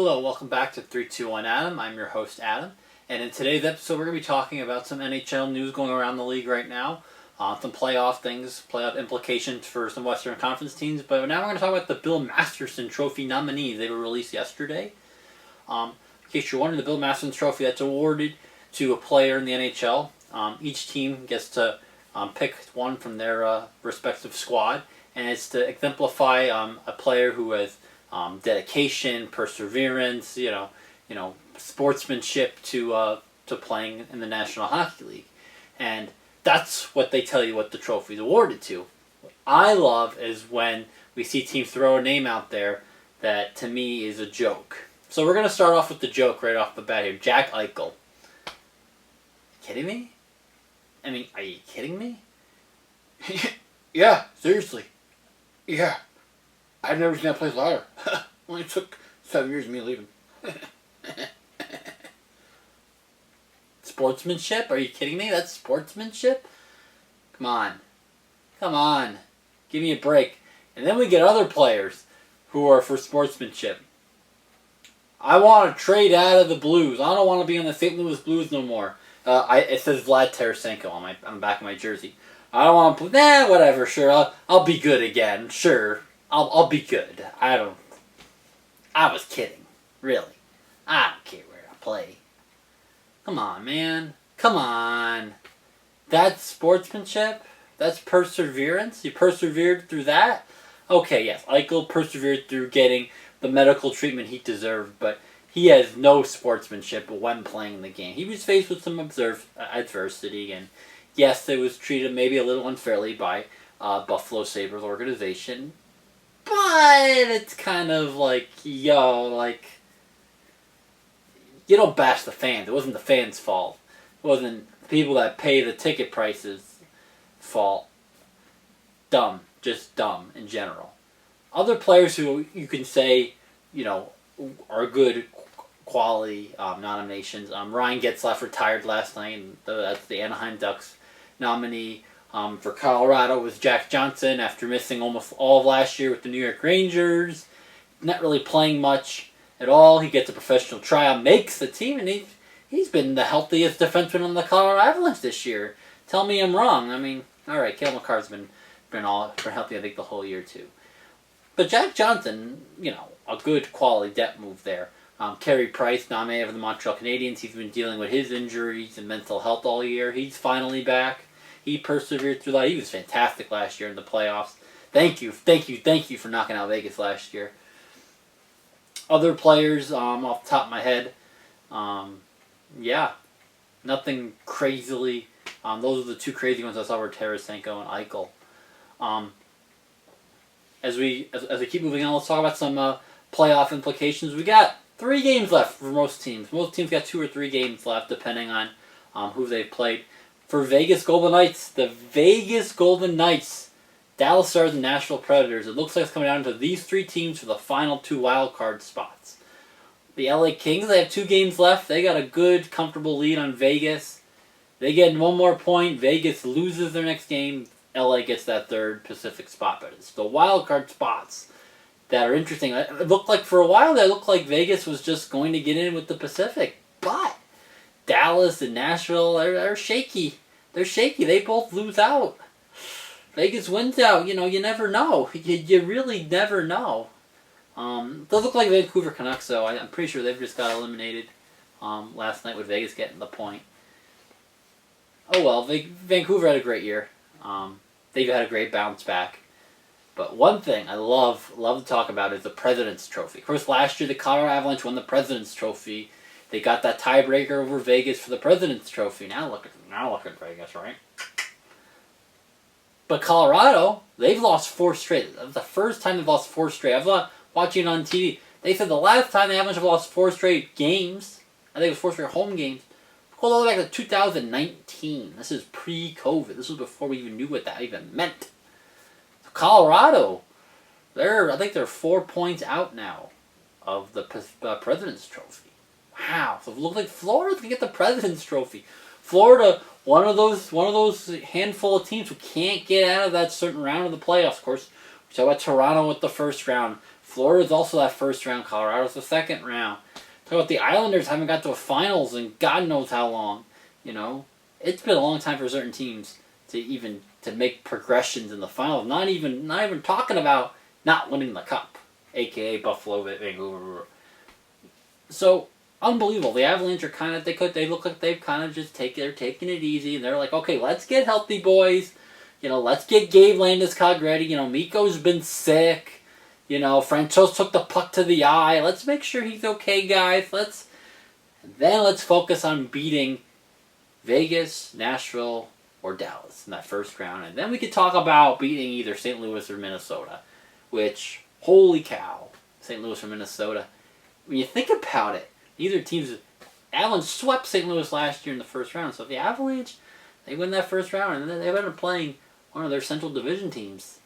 Hello, welcome back to 321 Adam. I'm your host, Adam. And in today's episode, we're going to be talking about some NHL news going around the league right now. Some playoff things, playoff implications for some Western Conference teams. But now we're going to talk about the Bill Masterton Trophy nominees. They were released yesterday. In case you're wondering, the Bill Masterton Trophy, that's awarded to a player in the NHL. Each team gets to pick one from their respective squad. And it's to exemplify a player who has dedication, perseverance, sportsmanship to playing in the National Hockey League, and that's what they tell you what the trophy is awarded to. What I love is when we see teams throw a name out there that to me is a joke. So we're gonna start off with the joke right off the bat here. Jack Eichel. Kidding me? I mean, are you kidding me? Yeah, seriously. Yeah. I've never seen that place louder. Only took 7 years of me leaving. Sportsmanship? Are you kidding me? That's sportsmanship? Come on. Come on. Give me a break. And then we get other players who are for sportsmanship. I want to trade out of the Blues. I don't want to be on the St. Louis Blues no more. It says Vlad Tarasenko on the back of my jersey. I don't want to... whatever, sure. I'll be good again. Sure. I'll be good. I was kidding. Really. I don't care where I play. Come on, man. Come on. That's sportsmanship? That's perseverance? You persevered through that? Okay, yes. Eichel persevered through getting the medical treatment he deserved, but he has no sportsmanship when playing the game. He was faced with some adversity, and yes, it was treated maybe a little unfairly by Buffalo Sabres organization. But it's kind of like, you don't bash the fans. It wasn't the fans' fault. It wasn't the people that pay the ticket prices' fault. Dumb. Just dumb in general. Other players who you can say, are good quality nominations. Ryan Getzlaf retired last night. And that's the Anaheim Ducks nominee. For Colorado was Jack Johnson after missing almost all of last year with the New York Rangers. Not really playing much at all. He gets a professional tryout, makes the team, and he's been the healthiest defenseman on the Colorado Avalanche this year. Tell me I'm wrong. I mean, all right, Cale Makar's been healthy, I think, the whole year too. But Jack Johnson, a good quality depth move there. Carey Price, nominated for the Montreal Canadiens. He's been dealing with his injuries and mental health all year. He's finally back. He persevered through that. He was fantastic last year in the playoffs. Thank you for knocking out Vegas last year. Other players, off the top of my head, nothing crazily. Those are the two crazy ones I saw were Tarasenko and Eichel. As we keep moving on, let's talk about some playoff implications. We got 3 games left for most teams. Most teams got 2 or 3 games left, depending on who they've played. For Vegas Golden Knights, the Vegas Golden Knights, Dallas Stars, and Nashville Predators. It looks like it's coming down to these 3 teams for the final 2 wild card spots. The LA Kings, they have 2 games left. They got a good, comfortable lead on Vegas. They get 1 more point. Vegas loses their next game. LA gets that 3rd Pacific spot. But it's the wild card spots that are interesting. It looked like for a while there, it looked like Vegas was just going to get in with the Pacific. But Dallas and Nashville are shaky. They're shaky. They both lose out. Vegas wins out. You never know. You really never know. It does look like Vancouver Canucks, though. I'm pretty sure they've just got eliminated last night with Vegas getting the point. Oh well, Vancouver had a great year. They've had a great bounce back. But one thing I love to talk about is the President's Trophy. Of course, last year the Colorado Avalanche won the President's Trophy. They got that tiebreaker over Vegas for the President's Trophy. Now look at Vegas, right? But Colorado, they've lost 4 straight. That's the first time they've lost 4 straight. I was watching it on TV. They said the last time the Avalanche have lost 4 straight games, I think it was 4 straight home games, goes all the way back to 2019. This is pre-COVID. This was before we even knew what that even meant. Colorado, I think they're 4 points out now of the President's Trophy. Wow. So it looks like Florida's gonna get the President's Trophy. Florida, one of those handful of teams who can't get out of that certain round of the playoffs. Of course, So at Toronto with the first round. Florida's also that first round. Colorado's the second round. Talk about the Islanders haven't got to a finals in God knows how long. You know, it's been a long time for certain teams to make progressions in the finals. Not even talking about not winning the cup, aka Buffalo, Vancouver. So unbelievable. The Avalanche are kind of they look like they've kind of just they're taking it easy, and they're like, okay, let's get healthy, boys. You know, let's get Gabe Landeskog ready. You know, Mikko's been sick. You know, Franchos took the puck to the eye. Let's make sure he's okay, guys. Let's focus on beating Vegas, Nashville, or Dallas in that first round. And then we could talk about beating either St. Louis or Minnesota. Which, holy cow, St. Louis or Minnesota. When you think about it, neither teams... Avalanche swept St. Louis last year in the first round. So if the Avalanche, they win that first round, and then they end up playing one of their Central Division teams.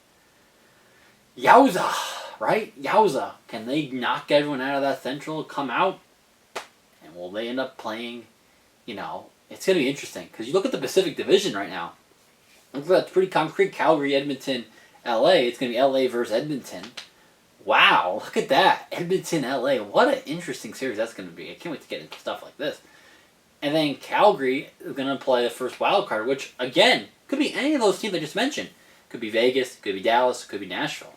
Yowza! Right? Yowza. Can they knock everyone out of that Central, come out? And will they end up playing, you know... It's going to be interesting, because you look at the Pacific Division right now. Look at that pretty concrete. Calgary, Edmonton, LA. It's going to be LA versus Edmonton. Wow, look at that. Edmonton, LA. What an interesting series that's going to be. I can't wait to get into stuff like this. And then Calgary is going to play the first wild card, which, again, could be any of those teams I just mentioned. Could be Vegas, could be Dallas, could be Nashville.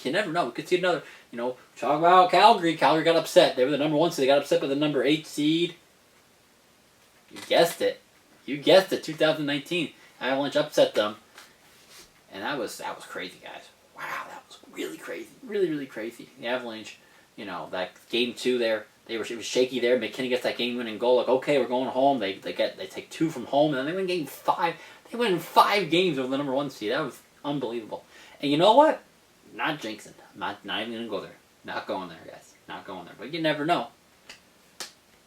You never know. We could see another, you know, talk about Calgary. Calgary got upset. They were the number 1 seed. They got upset by the number 8 seed. You guessed it. 2019. Avalanche upset them. And that was crazy, guys. Wow, that was really crazy. Really, really crazy. The Avalanche, you know, that game 2 there, it was shaky there. McKinney gets that game-winning goal. Like, okay, we're going home. They take 2 from home, and then they win game 5. They win 5 games over the number 1 seed. That was unbelievable. And you know what? Not jinxing. Not even going to go there. Not going there, guys. Not going there. But you never know.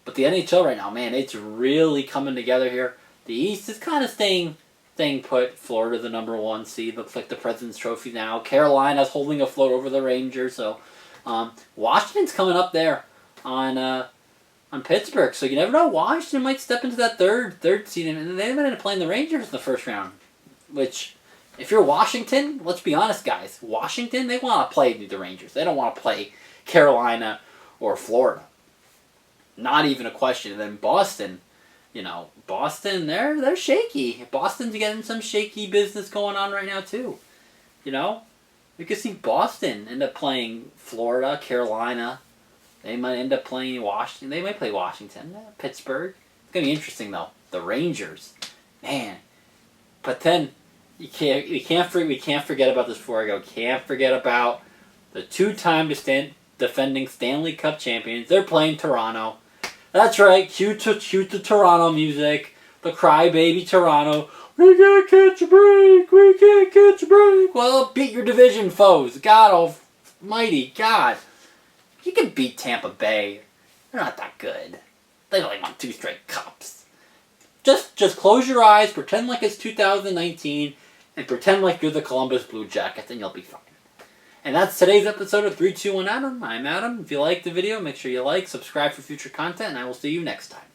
But the NHL right now, man, it's really coming together here. The East is kind of staying put. Florida, the number 1 seed, looks like the President's Trophy now. Carolina's holding afloat over the Rangers. So, Washington's coming up there on Pittsburgh. So you never know. Washington might step into that third seed, and they might end up playing the Rangers in the first round. Which, if you're Washington, let's be honest, guys. Washington, they want to play the Rangers. They don't want to play Carolina or Florida. Not even a question. And then Boston, you know, they're shaky. Boston's getting some shaky business going on right now too. You know, we could see Boston end up playing Florida, Carolina. They might end up playing Washington. They might play Washington, Pittsburgh. It's gonna be interesting though. The Rangers, man. But then we can't forget about this before I go. Can't forget about the 2-time defending Stanley Cup champions. They're playing Toronto. That's right, cue to Toronto music. The crybaby Toronto. We can't catch a break. We can't catch a break. Well, beat your division foes. God almighty, God. You can beat Tampa Bay. They're not that good. They've only won 2 straight cups. Just close your eyes, pretend like it's 2019, and pretend like you're the Columbus Blue Jackets, and you'll be fine. And that's today's episode of 3, 2, 1 Adam. I'm Adam. If you liked the video, make sure you like, subscribe for future content, and I will see you next time.